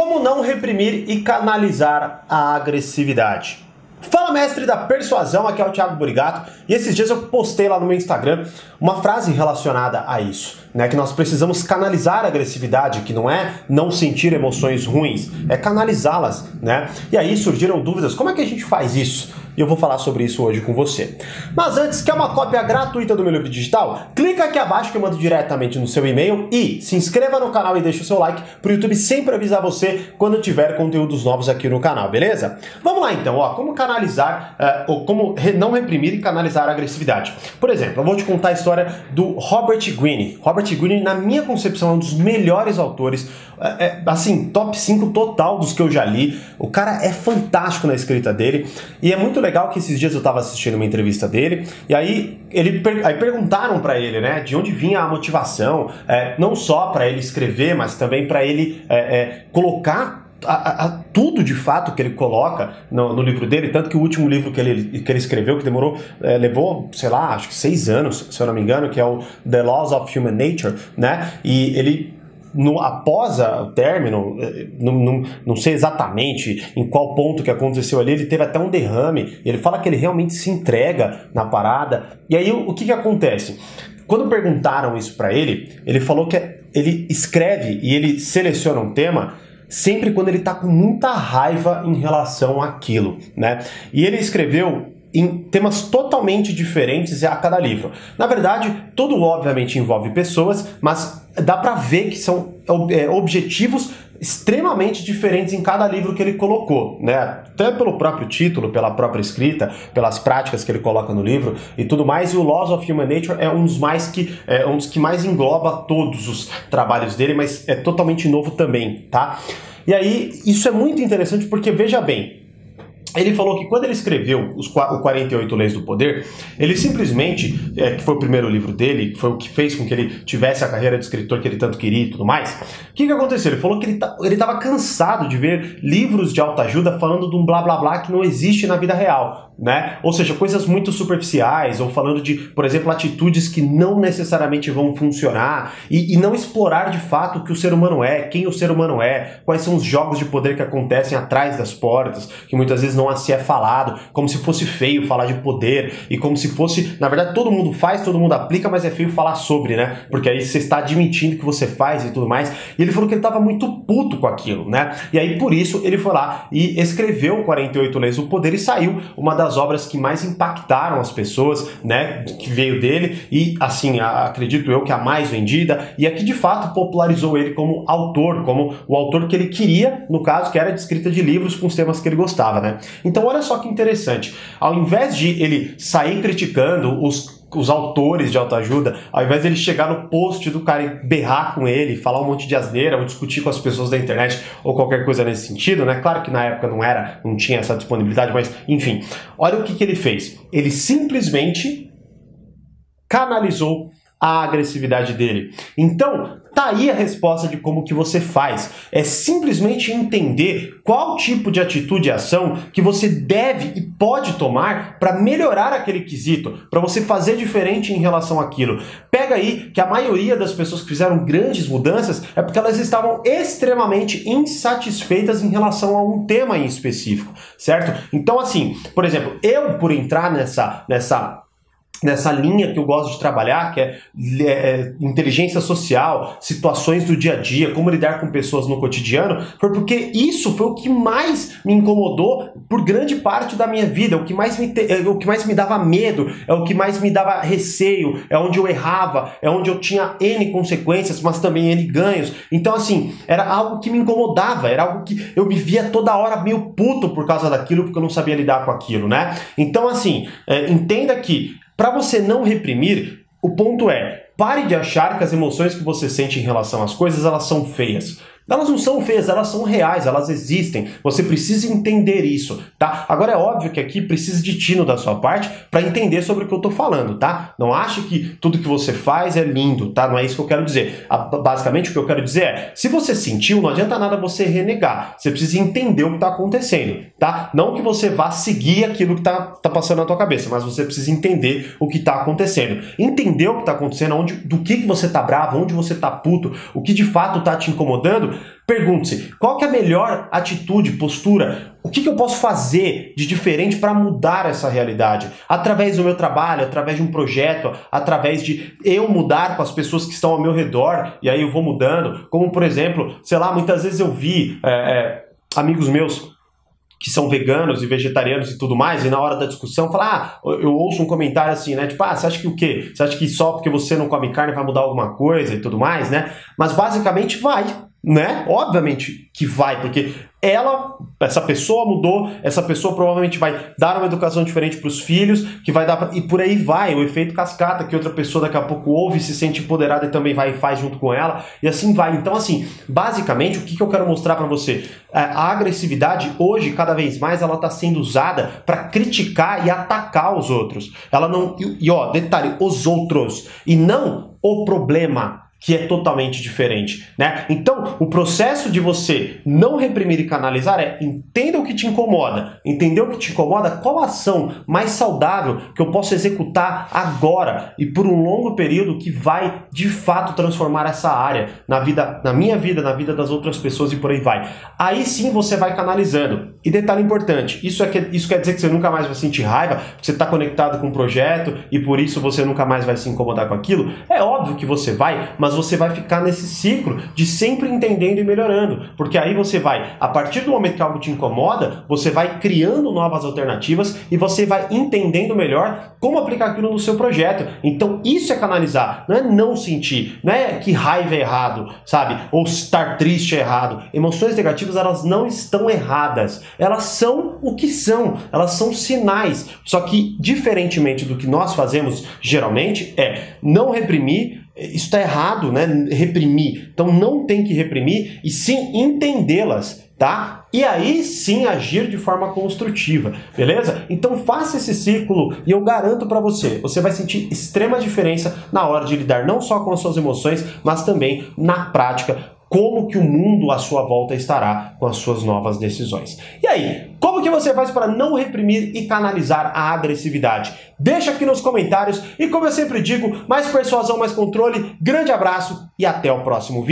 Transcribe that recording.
Como não reprimir e canalizar a agressividade? Fala, mestre da persuasão, aqui é o Thiago Burigato, e esses dias eu postei lá no meu Instagram uma frase relacionada a isso, né, que nós precisamos canalizar a agressividade, que não é não sentir emoções ruins, é canalizá-las, né? E aí surgiram dúvidas, como é que a gente faz isso? E eu vou falar sobre isso hoje com você. Mas antes, quer uma cópia gratuita do meu livro digital? Clica aqui abaixo que eu mando diretamente no seu e-mail e se inscreva no canal e deixa o seu like para o YouTube sempre avisar você quando tiver conteúdos novos aqui no canal, beleza? Vamos lá então, ó, como canalizar, ou como não reprimir e canalizar a agressividade. Por exemplo, eu vou te contar a história do Robert Greene. Robert Greene, na minha concepção, é um dos melhores autores, assim, top 5 total dos que eu já li. O cara é fantástico na escrita dele e é muito legal que esses dias eu estava assistindo uma entrevista dele e aí perguntaram para ele, né, de onde vinha a motivação, não só para ele escrever, mas também para ele colocar tudo de fato que ele coloca no livro dele, tanto que o último livro que ele escreveu, que levou, sei lá, acho que 6 anos, se eu não me engano, que é o The Laws of Human Nature, né, e ele após o término, não sei exatamente em qual ponto que aconteceu ali, ele teve até um derrame, ele fala que ele realmente se entrega na parada, e aí o que acontece? Quando perguntaram isso pra ele, ele falou que ele escreve e ele seleciona um tema sempre quando ele tá com muita raiva em relação àquilo, né? E ele escreveu em temas totalmente diferentes a cada livro. Na verdade, tudo obviamente envolve pessoas, mas dá pra ver que são objetivos extremamente diferentes em cada livro que ele colocou, né? Até pelo próprio título, pela própria escrita, pelas práticas que ele coloca no livro e tudo mais. E o Laws of Human Nature é um dos que mais engloba todos os trabalhos dele, mas é totalmente novo também, tá? E aí, isso é muito interessante porque, veja bem, ele falou que quando ele escreveu o 48 Leis do Poder, ele simplesmente, que foi o primeiro livro dele, que foi o que fez com que ele tivesse a carreira de escritor que ele tanto queria e tudo mais, o que aconteceu? Ele falou que ele estava cansado de ver livros de autoajuda falando de um blá blá blá que não existe na vida real, né? Ou seja, coisas muito superficiais, ou falando de, por exemplo, atitudes que não necessariamente vão funcionar, e não explorar de fato o que o ser humano é, quem o ser humano é, quais são os jogos de poder que acontecem atrás das portas, que muitas vezes não assim é falado, como se fosse feio falar de poder, e como se fosse, na verdade todo mundo faz, todo mundo aplica, mas é feio falar sobre, né? Porque aí você está admitindo que você faz e tudo mais. E ele falou que ele estava muito puto com aquilo, né? E aí por isso ele foi lá e escreveu 48 Leis do Poder e saiu uma das obras que mais impactaram as pessoas, né? Que veio dele e, assim, acredito eu que a mais vendida e a que de fato popularizou ele como autor, como o autor que ele queria, no caso, que era de escrita de livros com os temas que ele gostava, né? Então olha só que interessante, ao invés de ele sair criticando os autores de autoajuda, ao invés de ele chegar no post do cara e berrar com ele, falar um monte de asneira, ou discutir com as pessoas da internet, ou qualquer coisa nesse sentido, né? Claro que na época não tinha essa disponibilidade, mas enfim, olha o que ele fez. Ele simplesmente canalizou a agressividade dele. Então, tá aí a resposta de como que você faz. É simplesmente entender qual tipo de atitude e ação que você deve e pode tomar para melhorar aquele quesito, para você fazer diferente em relação àquilo. Pega aí que a maioria das pessoas que fizeram grandes mudanças é porque elas estavam extremamente insatisfeitas em relação a um tema em específico, certo? Então, assim, por exemplo, por entrar nessa linha que eu gosto de trabalhar, que é inteligência social, situações do dia a dia, como lidar com pessoas no cotidiano, foi porque isso foi o que mais me incomodou por grande parte da minha vida, o que mais me dava medo, é o que mais me dava receio, é onde eu errava, é onde eu tinha N consequências, mas também N ganhos. Então, assim, era algo que me incomodava, era algo que eu me via toda hora meio puto por causa daquilo, porque eu não sabia lidar com aquilo, né? Então, assim, entenda que para você não reprimir, o ponto é, pare de achar que as emoções que você sente em relação às coisas, elas são feias. Elas não são feias, elas são reais, elas existem. Você precisa entender isso, tá? Agora é óbvio que aqui precisa de tino da sua parte para entender sobre o que eu tô falando, tá? Não ache que tudo que você faz é lindo, tá? Não é isso que eu quero dizer. Basicamente o que eu quero dizer é, se você sentiu, não adianta nada você renegar. Você precisa entender o que tá acontecendo, tá? Não que você vá seguir aquilo que tá passando na tua cabeça, mas você precisa entender o que tá acontecendo. Entender o que tá acontecendo, do que você tá bravo, onde você tá puto, o que de fato tá te incomodando, pergunte-se, qual que é a melhor atitude, postura? O que eu posso fazer de diferente para mudar essa realidade? Através do meu trabalho, através de um projeto, através de eu mudar com as pessoas que estão ao meu redor, e aí eu vou mudando. Como, por exemplo, sei lá, muitas vezes eu vi amigos meus que são veganos e vegetarianos e tudo mais, e na hora da discussão falar, eu ouço um comentário assim, né, tipo, você acha que o quê? Você acha que só porque você não come carne vai mudar alguma coisa e tudo mais, né? Mas basicamente vai, né? Obviamente que vai, porque essa pessoa mudou, essa pessoa provavelmente vai dar uma educação diferente para os filhos, que vai dar e por aí vai, o efeito cascata, que outra pessoa daqui a pouco ouve, se sente empoderada e também vai e faz junto com ela, e assim vai. Então, assim, basicamente, o que eu quero mostrar para você? A agressividade, hoje, cada vez mais, ela está sendo usada para criticar e atacar os outros. Ela não... ó, detalhe, os outros, e não o problema, que é totalmente diferente, né? Então, o processo de você não reprimir e canalizar é entenda o que te incomoda. Entender o que te incomoda, qual a ação mais saudável que eu posso executar agora e por um longo período que vai, de fato, transformar essa área na minha vida, na vida das outras pessoas e por aí vai. Aí sim você vai canalizando. E detalhe importante, isso quer dizer que você nunca mais vai sentir raiva, porque você está conectado com um projeto e por isso você nunca mais vai se incomodar com aquilo? É óbvio que você vai, mas você vai ficar nesse ciclo de sempre entendendo e melhorando, porque aí você vai, a partir do momento que algo te incomoda, você vai criando novas alternativas e você vai entendendo melhor como aplicar aquilo no seu projeto. Então isso é canalizar, não é não sentir, não é que raiva é errado, sabe? Ou estar triste é errado. Emoções negativas, elas não estão erradas, elas são o que são, elas são sinais, só que diferentemente do que nós fazemos geralmente, é não reprimir. Isso está errado, né? Reprimir. Então não tem que reprimir e sim entendê-las, tá? E aí sim agir de forma construtiva, beleza? Então faça esse ciclo e eu garanto para você, você vai sentir extrema diferença na hora de lidar não só com as suas emoções, mas também na prática, como que o mundo à sua volta estará com as suas novas decisões. E aí, como que você faz para não reprimir e canalizar a agressividade? Deixa aqui nos comentários e como eu sempre digo, mais persuasão, mais controle. Grande abraço e até o próximo vídeo.